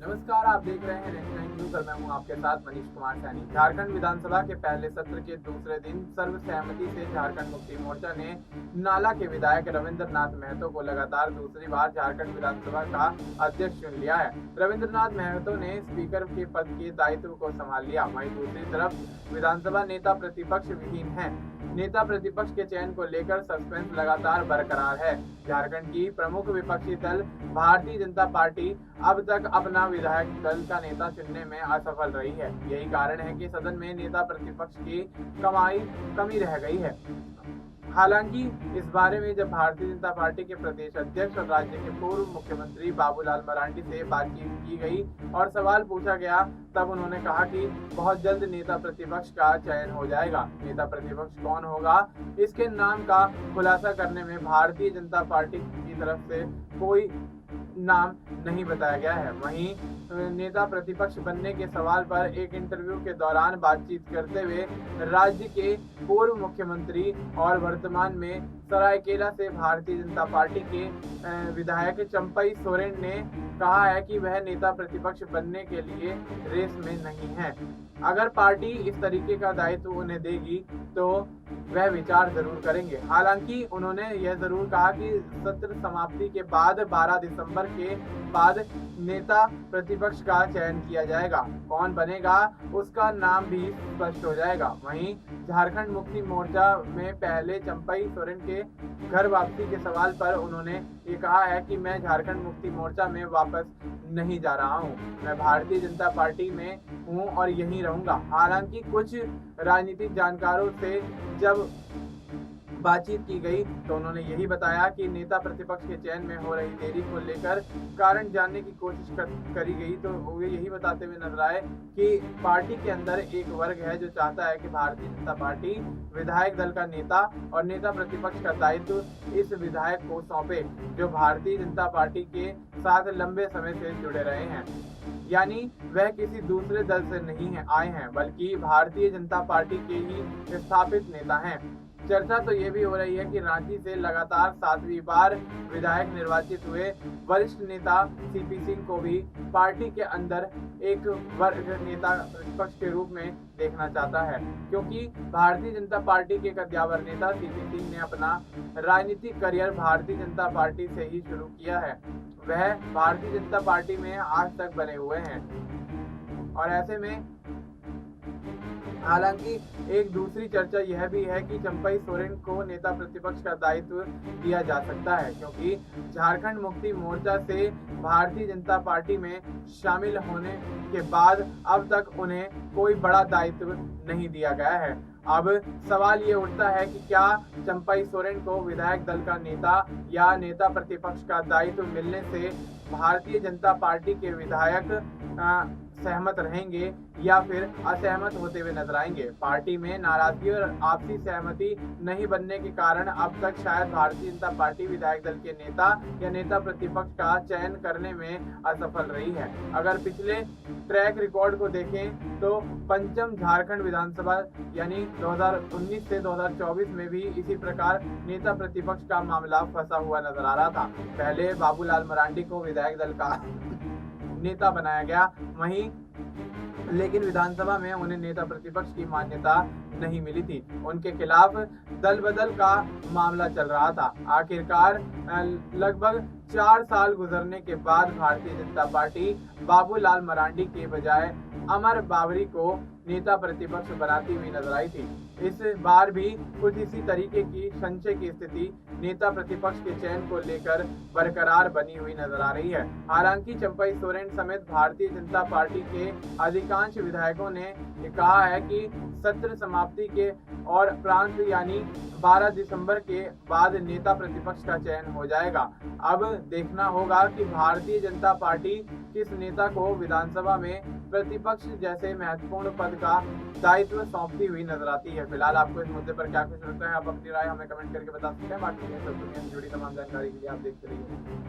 नमस्कार, आप देख रहे हैं नेशनल न्यूज और मैं हूं आपके साथ मनीष कुमार सैनी। झारखंड विधानसभा के पहले सत्र के दूसरे दिन सर्वसहमति से झारखंड मुक्ति मोर्चा ने नाला के विधायक रविंद्र नाथ महतो को लगातार दूसरी बार झारखंड विधानसभा का अध्यक्ष चुन लिया है। रविंद्र नाथ महतो ने स्पीकर के पद के दायित्व को संभाल लिया। वहीं दूसरी तरफ विधानसभा नेता प्रतिपक्ष विहीन है। नेता प्रतिपक्ष के चयन को लेकर सस्पेंस लगातार बरकरार है। झारखंड की प्रमुख विपक्षी दल भारतीय जनता पार्टी अब तक अपना विधायक दल का नेता चुनने में असफल रही है। यही कारण है कि सदन में नेता प्रतिपक्ष की कमी रह गई है। हालांकि इस बारे में जब भारतीय जनता पार्टी के प्रदेश अध्यक्ष और राज्य के पूर्व मुख्यमंत्री बाबूलाल मरांडी से बातचीत की गई और सवाल पूछा गया, तब उन्होंने कहा कि बहुत जल्द नेता प्रतिपक्ष का चयन हो जाएगा। नेता प्रतिपक्ष कौन होगा, इसके नाम का खुलासा करने में भारतीय जनता पार्टी की तरफ से कोई नाम नहीं बताया गया है। वहीं नेता प्रतिपक्ष बनने के सवाल पर एक इंटरव्यू के दौरान बातचीत करते हुए राज्य के पूर्व मुख्यमंत्री और वर्तमान में सरायकेला से भारतीय जनता पार्टी के विधायक चंपई सोरेन ने कहा है कि वह नेता प्रतिपक्ष बनने के लिए रेस में नहीं है। अगर पार्टी इस तरीके का दायित्व उन्हें देगी तो वह विचार जरूर करेंगे। हालांकि उन्होंने यह जरूर कहा कि सत्र समाप्ति के बाद 12 दिसंबर के बाद नेता प्रतिपक्ष का चयन किया जाएगा। कौन बनेगा उसका नाम भी स्पष्ट हो जाएगा। वहीं झारखंड मुक्ति मोर्चा में पहले चंपई सोरेन के घर वापसी के सवाल पर उन्होंने ये कहा है कि मैं झारखंड मुक्ति मोर्चा में वापस नहीं जा रहा हूं। मैं भारतीय जनता पार्टी में हूं और यहीं रहूंगा। हालांकि कुछ राजनीतिक जानकारों से जब बातचीत की गई तो उन्होंने यही बताया कि नेता प्रतिपक्ष के चयन में हो रही देरी को लेकर कारण जानने की कोशिश करी गई तो वे यही बताते हुए नजर आए कि पार्टी के अंदर एक वर्ग है जो चाहता है कि भारतीय जनता पार्टी विधायक दल का नेता और नेता प्रतिपक्ष का दायित्व इस विधायक को सौंपे जो भारतीय जनता पार्टी के साथ लंबे समय से जुड़े रहे हैं। यानी वह किसी दूसरे दल से नहीं आए हैं बल्कि भारतीय जनता पार्टी के ही स्थापित नेता हैं। चर्चा तो ये भी हो रही है कि रांची से लगातार 7वीं बार विधायक निर्वाचित हुए वरिष्ठ नेता सीपी सिंह को भी पार्टी के अंदर एक वर्ग नेता प्रतिपक्ष के रूप में देखना चाहता है, क्योंकि भारतीय जनता पार्टी के कद्दावर नेता सीपी सिंह ने अपना राजनीतिक करियर भारतीय जनता पार्टी से ही शुरू किया है। वह भारतीय जनता पार्टी में आज तक बने हुए हैं और ऐसे में हालांकि एक दूसरी चर्चा यह भी है कि चंपई सोरेन को नेता प्रतिपक्ष का दायित्व दिया जा सकता है, क्योंकि झारखंड मुक्ति मोर्चा से भारतीय जनता पार्टी में शामिल होने के बाद अब तक उन्हें कोई बड़ा दायित्व नहीं दिया गया है। अब सवाल ये उठता है कि क्या चंपई सोरेन को विधायक दल का नेता या नेता प्रतिपक्ष का दायित्व मिलने से भारतीय जनता पार्टी के विधायक सहमत रहेंगे या फिर असहमत होते हुए नजर आएंगे। पार्टी में नाराजगी और आपसी सहमति नहीं बनने के कारण अब तक शायद भारतीय जनता पार्टी विधायक दल के नेता या नेता प्रतिपक्ष का चयन करने में असफल रही है। अगर पिछले ट्रैक रिकॉर्ड को देखें तो पंचम झारखंड विधानसभा यानी 2019 से 2024 में भी इसी प्रकार नेता प्रतिपक्ष का मामला फंसा हुआ नजर आ रहा था। पहले बाबूलाल मरांडी को विधायक दल का नेता बनाया गया, वहीं लेकिन विधानसभा में उन्हें नेता प्रतिपक्ष की मान्यता नहीं मिली थी। उनके खिलाफ दल बदल का मामला चल रहा था। आखिरकार लगभग 4 साल गुजरने के बाद भारतीय जनता पार्टी बाबूलाल मरांडी के बजाय अमर बावरी को नेता प्रतिपक्ष बनाती हुई नजर आई थी। इस बार भी कुछ इसी तरीके की संशय की स्थिति नेता प्रतिपक्ष के चयन को लेकर बरकरार बनी हुई नजर आ रही है। हालांकि चंपई सोरेन समेत भारतीय जनता पार्टी के अधिकांश विधायकों ने कहा है कि सत्र समाप्ति के और प्रांत यानी 12 दिसंबर के बाद नेता प्रतिपक्ष का चयन हो जाएगा। अब देखना होगा कि भारतीय जनता पार्टी किस नेता को विधानसभा में प्रतिपक्ष जैसे महत्वपूर्ण पद का दायित्व सौंपती हुई नजर आती है। फिलहाल आपको इस मुद्दे पर क्या कुछ लगता है, आप अपनी राय हमें कमेंट करके बता सकते हैं। बाकी दुनिया से जुड़ी तमाम जानकारी के लिए आप देखते रहिए।